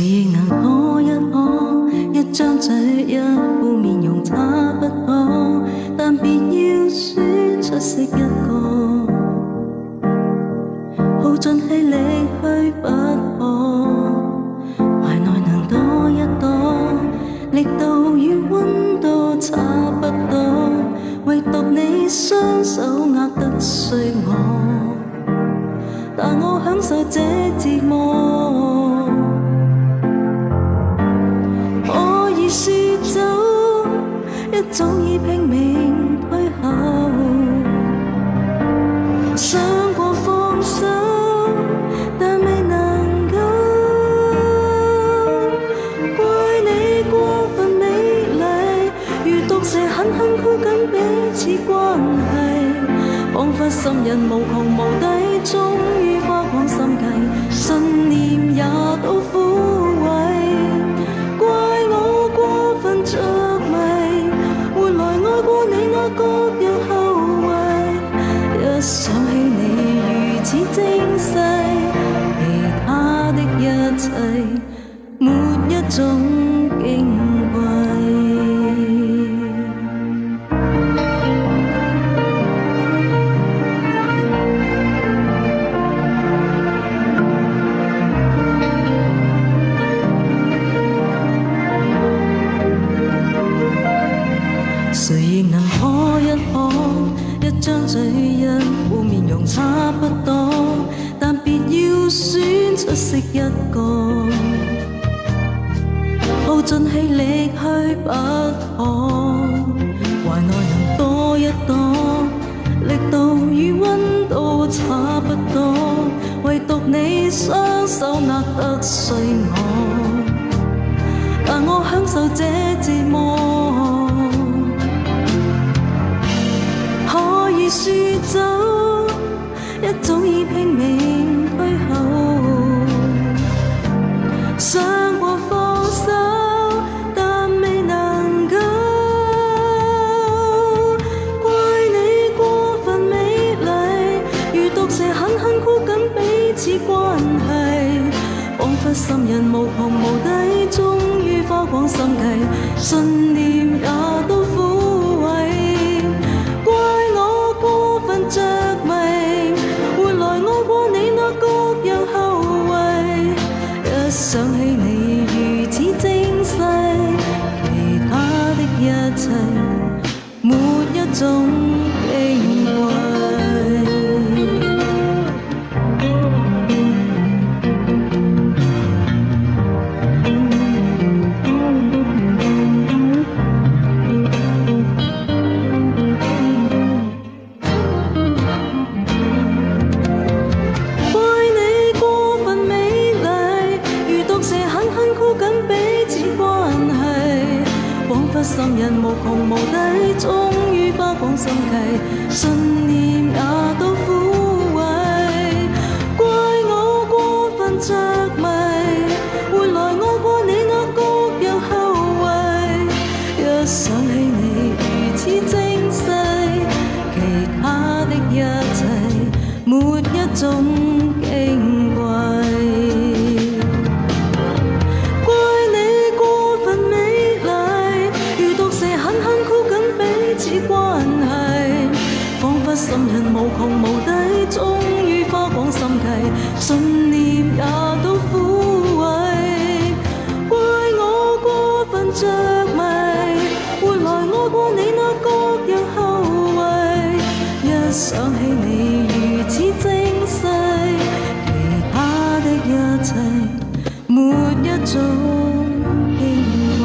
亦能可一可，一張嘴一副面容差不多，但別要選出色一個，耗盡氣力去不可，懷內能多一朵，力度與溫度差不多，唯獨你雙手握得碎我，但我享受這折磨。可以說走，一早已拼命退後，想過放手，但未能夠。怪你過分美麗，如毒蛇狠狠箍緊彼此關係，彷彿心人無窮無底，終於花光心計，信念也都枯萎。怪我過分着迷，換來愛過你那各有後遺。一想起你如此精細，其他的一切沒一種矜貴。誰亦能可一可，一張嘴一副面容差不多，但別要選出色一個，耗盡氣力去不可，懷內能多一朵，力度與溫度差不多，唯獨你雙手握得碎我，但我享受這折磨。說走，一早已拼命退後，想過放手，但未能夠。怪你過分美麗，如毒蛇狠狠箍緊彼此關係，彷彿心人無窮無底，終於花光心計，信念也都枯萎。着迷，換來愛過你那各有後遺。一想起你如此精細，其他的一切沒一種矜貴。心人無窮無底，終於花光心計，信念也都枯萎。怪我過分着迷，換來愛過你那各有後遺。一想起你如此精細，其他的一切沒一種矜貴。關係，彷彿心人無窮無底，終於花光心計，信念也都枯萎。怪我過分着迷，換來愛過你那各有後遺。一想起你如此精細，其他的一切沒一種矜貴。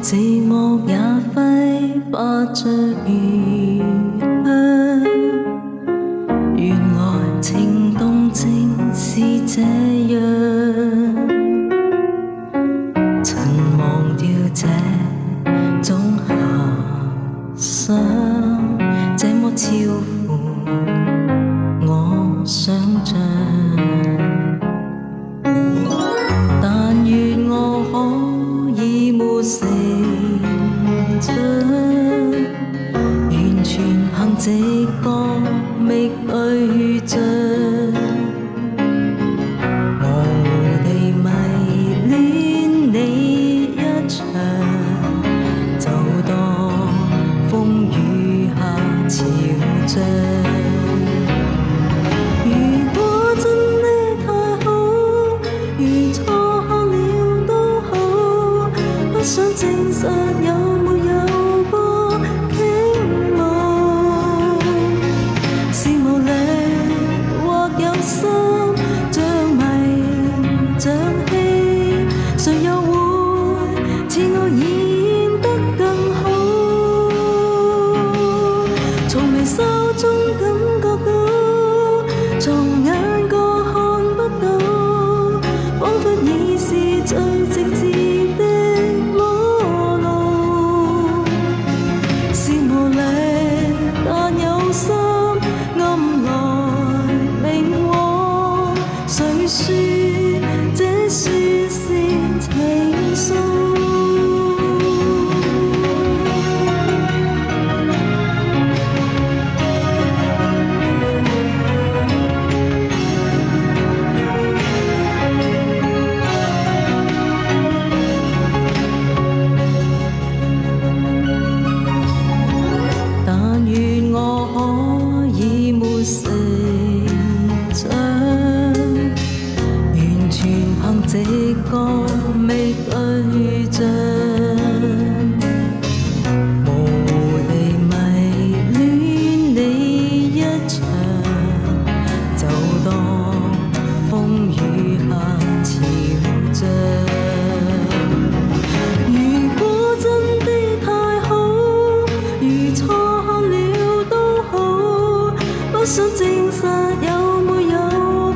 寂寞也揮不着餘香，原來情動正是這樣，曾忘掉這種想，這麼超乎我想象。但願我可以沒成長，完全憑直覺覓對象，模糊地迷戀你一場，就當風雨下潮漲。如果真的太好，如錯下了都好，不想證實有沒有過傾慕，是無力或有心，像迷像戲，誰又會似我演得更好？從微笑中感覺到，從眼角看不到，彷彿已是最直接的裸露。是無力但有心，暗來明往，誰說這算是情愫？但願我可以沒成長，完全憑直覺覓對象，模糊地迷戀你一場，就當風雨下潮漲。如果真的太好，如錯下了都好，不想證實有沒有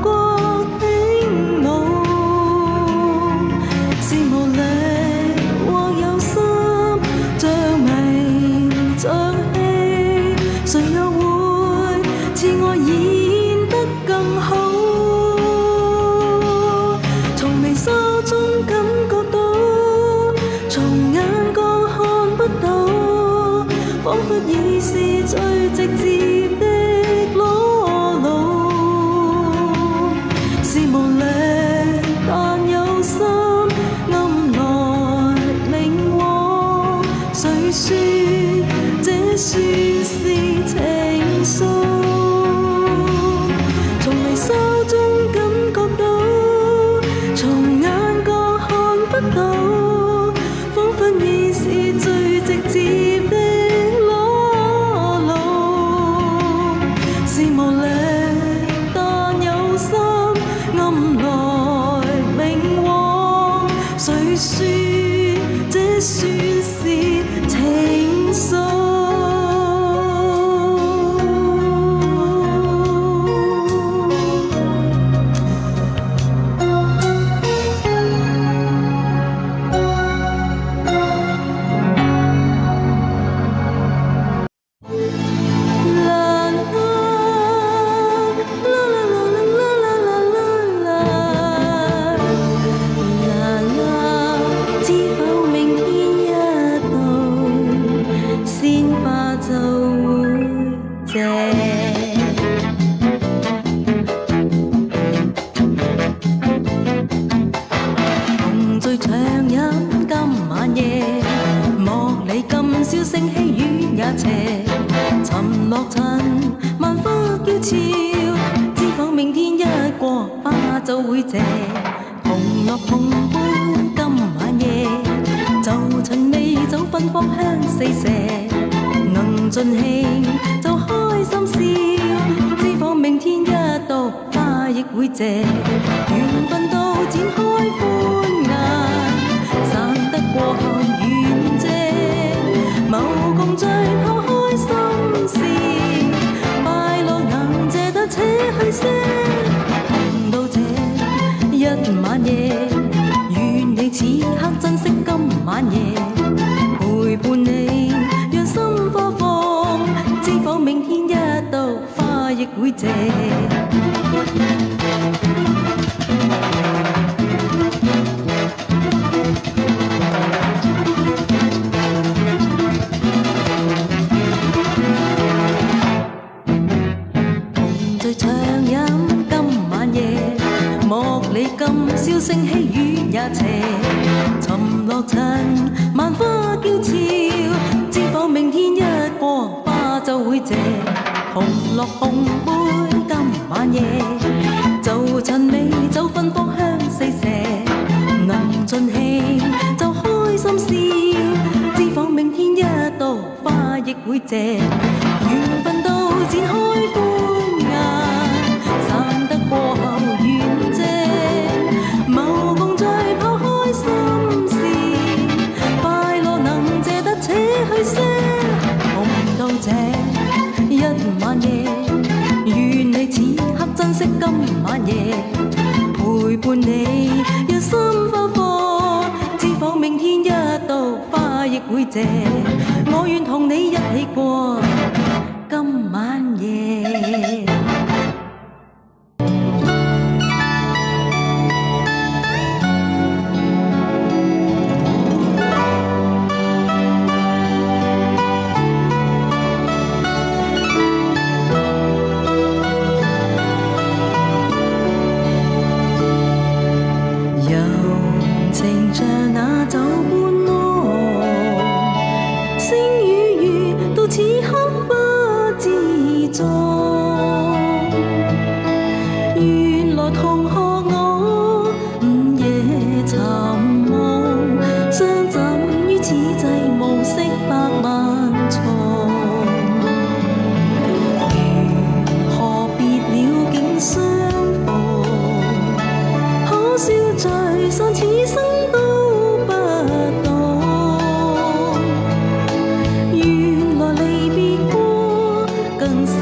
過傾慕，是無力或有心，像迷像戲，誰又會似我演得更好？從微笑中感覺到，從眼角看不到，彷彿已是最直接的裸露。是無力但有心，暗來明往，誰說這算是情愫？從微笑中感覺到，從眼角看不到，彷彿已是最直接的裸露。是無力但有心，暗來明往，誰說這算是情愫？知否明天一到，鮮花就會謝。同醉暢飲今晚夜，莫理今宵聲稀雨也斜，沉落塵萬花嬌俏，知否明天一過花就會謝。同樂同歡今晚夜，就趁美酒芬芳香四射，能盡興就開心笑，知否明天一到花亦會謝。緣分到展開歡顏，散得過後緣謝，謀共聚後開心事，快樂能借得且去些。同到這一晚夜，願你此刻珍惜今晚夜，陪伴你讓心花放。會謝。同醉暢飲今晚夜，莫理今宵星稀雨也斜。沉落塵萬花嬌俏，知否明天一過花就會謝。紅落紅杯今晚夜，就趁美酒芬芳香四射。能盡興就開心笑，知否明天一到花亦會謝。緣分到展開歡顏，散得過後緣謝。無共再拋開心事，快樂能借得且去些。紅到這一晚夜，願你此刻珍惜今晚夜，陪伴你人心花火，知否明天一到花亦會謝。我願同你一起過今晚夜。情像那酒般濃，星與雨到此刻不自在。原來同學我午夜尋夢，相枕於此際暮色百萬重。如何別了竟相逢，可笑聚散此生都不懂，原來離別過更是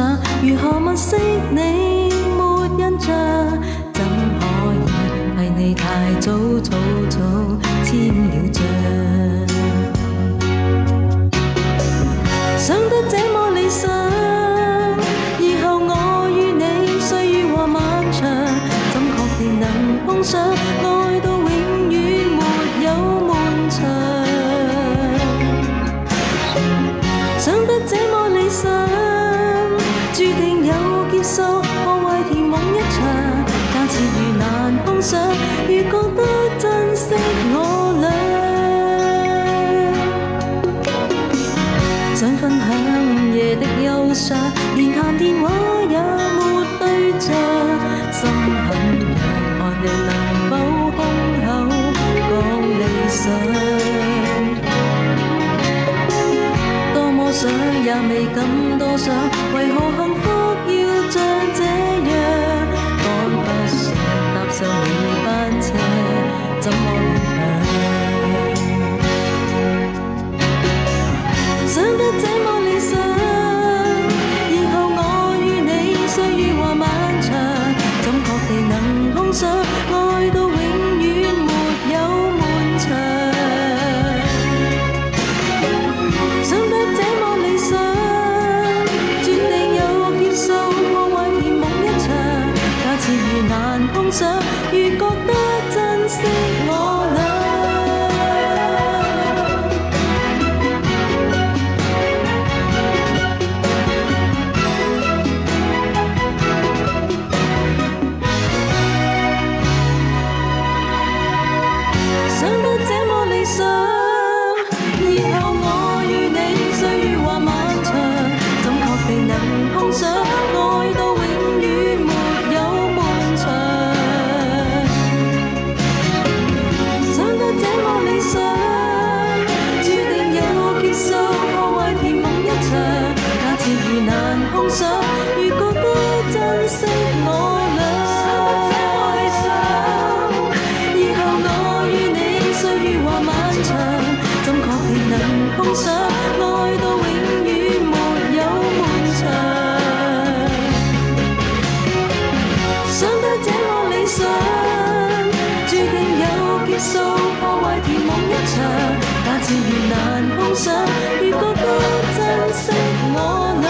想，如何物色你沒印象，怎可以為你太早簽了帳？想得這麼理想，以後我與你歲月和漫長，怎確定能碰上？愛到永遠沒有滿場。想得這麼理想，注定有結束，破壞甜夢一場。假設如難碰上，越覺得珍惜我倆。想分享夜的憂傷，連談電話也沒對象。心很癢，看你能否空口講理想。多麼想也未敢多想，為何幸福要像這樣？趕不上搭上你班車，怎麼聯繫？想得這麼理想，以後我與你歲月和漫長，怎確定能碰上？愛到永遠沒有滿場。想得這麼理想，注定有結束，破壞甜夢一場。假設如難碰上，越覺得珍惜我倆。想得這麼理想，以後我與你歲月和漫長，怎確定能碰上？愛到永遠沒有滿場。想得這麼理想，注定有結束，破壞甜夢一場。假設如難碰上，越覺得珍惜我倆。怎確定能碰上？愛到永遠沒有滿場。想得這麼理想，注定有結束，破壞甜夢一場。假設如難碰上，越覺得珍惜我倆。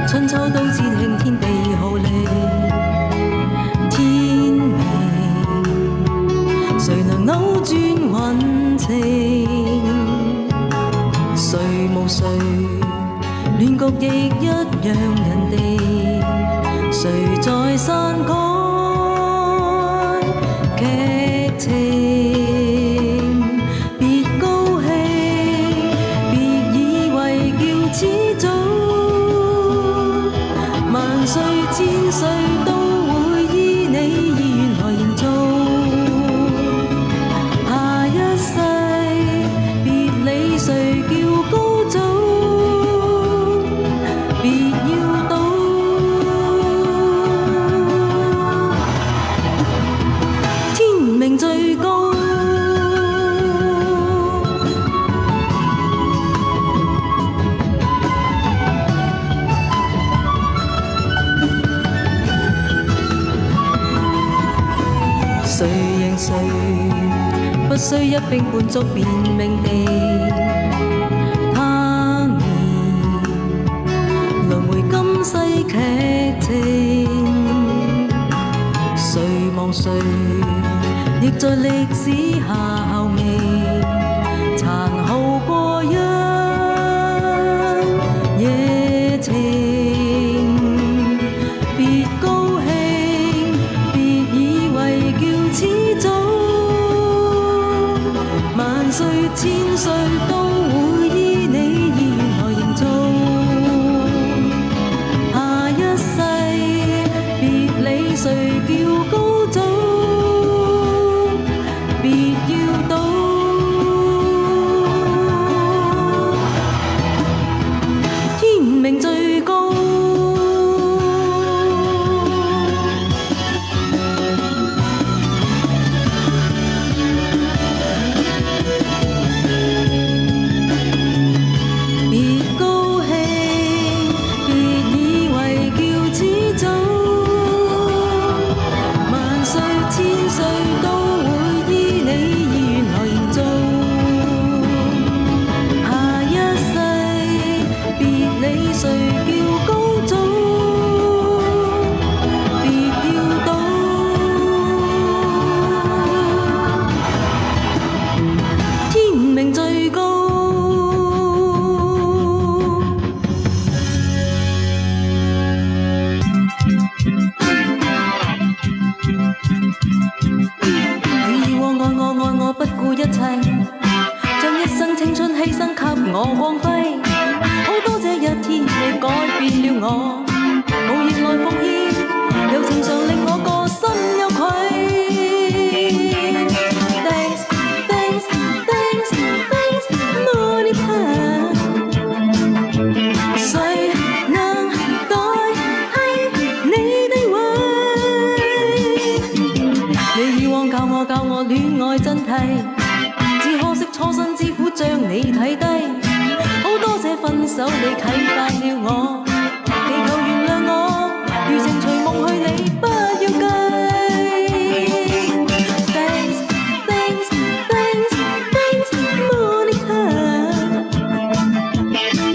春秋都知聽天地號令，天命誰能扭轉運程？誰無誰亂局亦一樣人哋，誰在篡改劇情？別高興，別以為叫始早。萬歲千歲都會依你意願來營造，下一世別理誰叫高祖，別要賭，天命最高。誰贏誰不需一兵半足辯明地，他年輪迴今世劇情，誰望誰亦在歷史下後味，殘酷過一夜情。別高興，別以為叫始早，萬歲千歲都會依你意願來營造，下一世別理誰叫高祖，別要賭，天命最高。往教我戀愛真諦，只可惜初生之虎將你睇低。好多謝分手你啟發了我，祈求原諒我，餘情隨夢去你不要計。Thanks thanks thanks thanks Monica，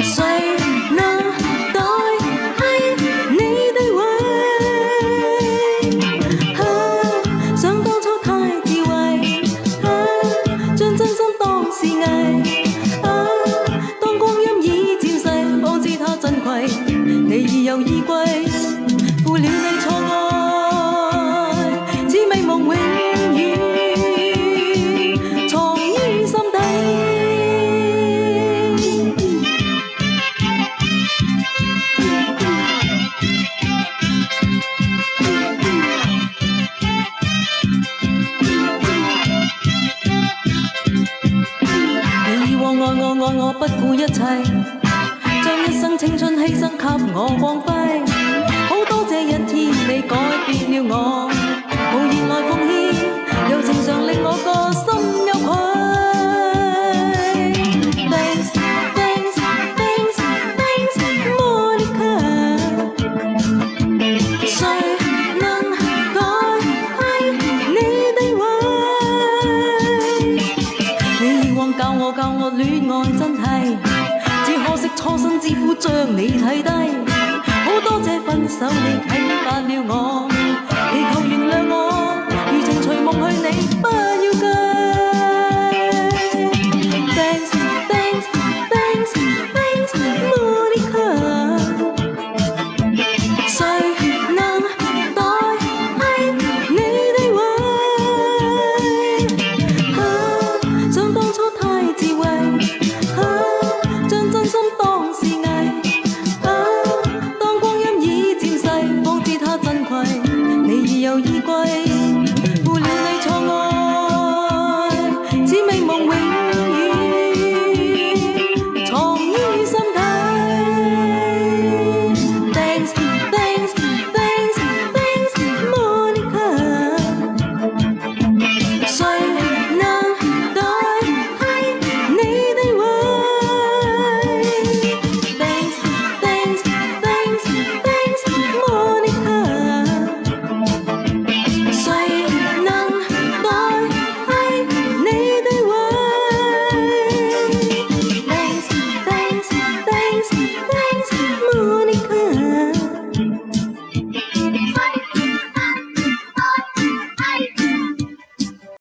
誰能代替你地位？想當初太智慧，將真心當是藝。當光陰已漸逝，方知它珍貴。你已有依歸，負了你錯愛，此美夢永遠藏於心底。你以往愛我不顧一切，將一生青春犧牲給我光輝。好多謝一天你改變了我，無言來奉獻，柔情常令我個心有愧。Thanks thanks thanks thanks Monica， 誰能代替你地位？你以往教我戀愛真諦，只可惜初生之虎將你睇低。好多謝分手你啟發了我，祈求原諒我，餘情隨夢去你不